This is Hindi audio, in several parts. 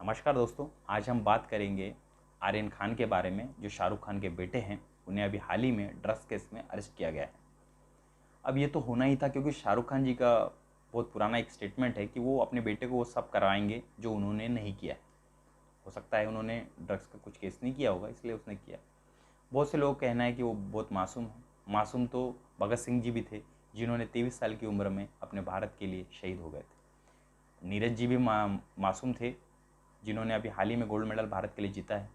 नमस्कार दोस्तों, आज हम बात करेंगे आर्यन खान के बारे में, जो शाहरुख खान के बेटे हैं। उन्हें अभी हाल ही में ड्रग्स केस में अरेस्ट किया गया है। अब ये तो होना ही था, क्योंकि शाहरुख खान जी का बहुत पुराना एक स्टेटमेंट है कि वो अपने बेटे को वो सब कराएंगे जो उन्होंने नहीं किया है। हो सकता है उन्होंने ड्रग्स का कुछ केस नहीं किया होगा, इसलिए उसने किया। बहुत से लोगों का कहना है कि वो बहुत मासूम है। मासूम तो भगत सिंह जी भी थे, जिन्होंने 23 साल की उम्र में अपने भारत के लिए शहीद हो गए थे। नीरज जी भी मासूम थे, जिन्होंने अभी हाल ही में गोल्ड मेडल भारत के लिए जीता है।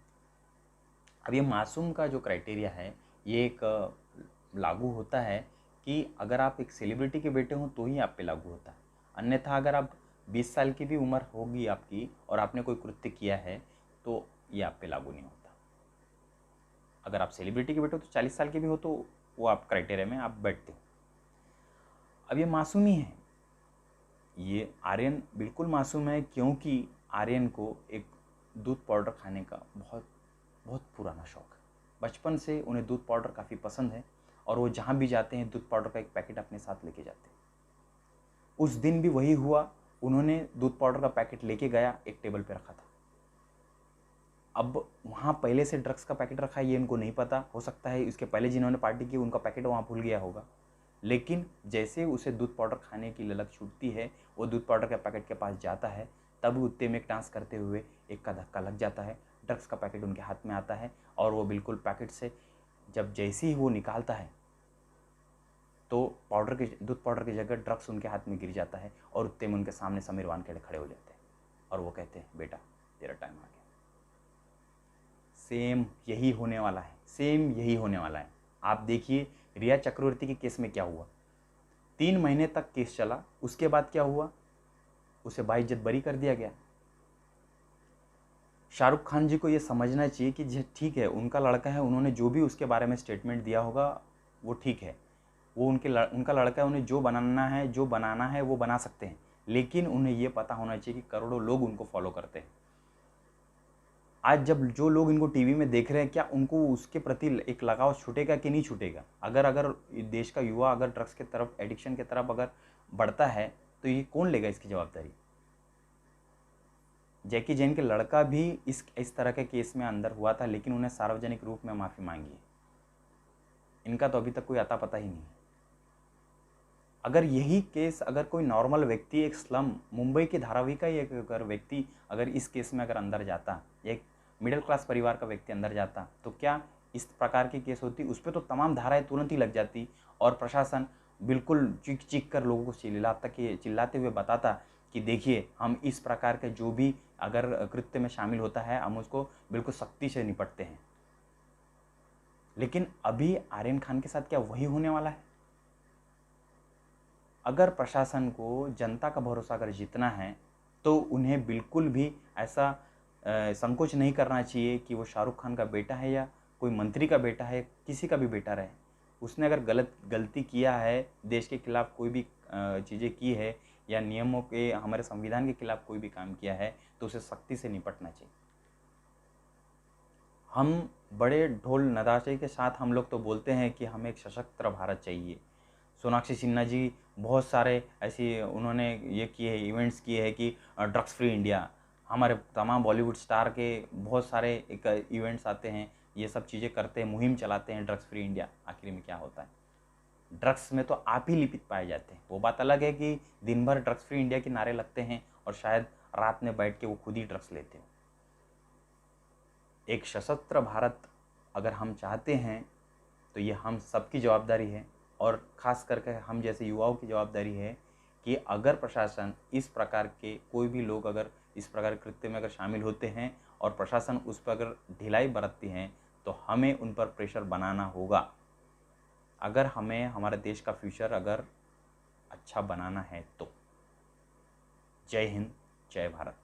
अब ये मासूम का जो क्राइटेरिया है, ये एक लागू होता है कि अगर आप एक सेलिब्रिटी के बेटे हों तो ही आप पे लागू होता है। अन्यथा अगर आप 20 साल की भी उम्र होगी आपकी और आपने कोई कृत्य किया है तो ये आप पे लागू नहीं होता। अगर आप सेलिब्रिटी के बेटे हो तो 40 साल के भी हो तो वो आप क्राइटेरिया में आप बैठते हो। अब ये मासूम ही है। ये आर्यन बिल्कुल मासूम है, क्योंकि आर्यन को एक दूध पाउडर खाने का बहुत बहुत पुराना शौक है। बचपन से उन्हें दूध पाउडर काफ़ी पसंद है और वो जहाँ भी जाते हैं दूध पाउडर का एक पैकेट अपने साथ लेके जाते हैं। उस दिन भी वही हुआ, उन्होंने दूध पाउडर का पैकेट लेके गया, एक टेबल पे रखा था। अब वहाँ पहले से ड्रग्स का पैकेट रखा है ये उनको नहीं पता। हो सकता है इसके पहले जिन्होंने पार्टी की उनका पैकेट वहाँ भूल गया होगा। लेकिन जैसे उसे दूध पाउडर खाने की ललक छूटती है, वो दूध पाउडर के पैकेट के पास जाता है, तब उत्ते में एक डांस करते हुए एक का धक्का लग जाता है। ड्रग्स का पैकेट उनके हाथ में आता है और वो बिल्कुल पैकेट से जब जैसे ही वो निकालता है तो दूध पाउडर की जगह ड्रग्स उनके हाथ में गिर जाता है और उत्ते में उनके सामने समीर वानखेड़े खड़े हो जाते हैं और वो कहते हैं, बेटा तेरा टाइम आ गया। सेम यही होने वाला है, सेम यही होने वाला है। आप देखिए रिया चक्रवर्ती के केस में क्या हुआ। 3 महीने तक केस चला, उसके बाद क्या हुआ, उसे बाइज्जत बरी कर दिया गया। शाहरुख खान जी को ये समझना चाहिए कि ठीक है, उनका लड़का है, उन्होंने जो भी उसके बारे में स्टेटमेंट दिया होगा वो ठीक है। वो उनका लड़का है, उन्हें जो बनाना है वो बना सकते हैं। लेकिन उन्हें ये पता होना चाहिए कि करोड़ों लोग उनको फॉलो करते हैं। आज जब जो लोग इनको टीवी में देख रहे हैं, क्या उनको उसके प्रति एक लगाव छूटेगा कि नहीं छूटेगा? अगर अगर देश का युवा अगर ड्रग्स की तरफ, एडिक्शन की तरफ अगर बढ़ता है तो ये कौन लेगा इसकी जवाबदारी? जैकी जैन के लड़का भी इस तरह के केस में अंदर हुआ था, लेकिन उन्हें सार्वजनिक रूप में माफ़ी मांगी है। इनका तो अभी तक कोई अता पता ही नहीं। अगर यही केस अगर कोई नॉर्मल व्यक्ति, एक स्लम मुंबई की धारावी का ही एक अगर व्यक्ति अगर इस केस में अगर अंदर जाता, एक मिडिल क्लास परिवार का व्यक्ति अंदर जाता, तो क्या इस प्रकार की केस होती? उस पर तो तमाम धाराएं तुरंत ही लग जाती और प्रशासन बिल्कुल चीख चीख कर लोगों को चिल्लाते हुए बताता कि देखिए, हम इस प्रकार के जो भी अगर कृत्य में शामिल होता है हम उसको बिल्कुल सख्ती से निपटते हैं। लेकिन अभी आर्यन खान के साथ क्या वही होने वाला है? अगर प्रशासन को जनता का भरोसा अगर जीतना है तो उन्हें बिल्कुल भी ऐसा संकोच नहीं करना चाहिए कि वो शाहरुख खान का बेटा है या कोई मंत्री का बेटा है, किसी का भी बेटा रहे। उसने अगर गलती किया है, देश के खिलाफ कोई भी चीज़ें की है या नियमों के, हमारे संविधान के खिलाफ कोई भी काम किया है, तो उसे सख्ती से निपटना चाहिए। हम बड़े ढोल नगाड़े के साथ हम लोग तो बोलते हैं कि हमें एक सशक्त भारत चाहिए। सोनाक्षी सिन्हा जी बहुत सारे ऐसी उन्होंने ये किए, इवेंट्स किए हैं कि ड्रग्स फ्री इंडिया। हमारे तमाम बॉलीवुड स्टार के बहुत सारे एक इवेंट्स आते हैं, ये सब चीज़ें करते हैं, मुहिम चलाते हैं ड्रग्स फ्री इंडिया। आखिर में क्या होता है? ड्रग्स में तो आप ही लिपित पाए जाते हैं। वो बात अलग है कि दिन भर ड्रग्स फ्री इंडिया के नारे लगते हैं और शायद रात में बैठ के वो खुद ही ड्रग्स लेते हो। एक सशस्त्र भारत अगर हम चाहते हैं तो ये हम सबकी जवाबदारी है और ख़ास करके हम जैसे युवाओं की जवाबदारी है कि अगर प्रशासन इस प्रकार के कोई भी लोग अगर इस प्रकार कृत्य में अगर शामिल होते हैं और प्रशासन उस पर अगर ढिलाई बरतती हैं तो हमें उन पर प्रेशर बनाना होगा। अगर हमें हमारे देश का फ्यूचर अगर अच्छा बनाना है तो। जय हिंद, जय भारत।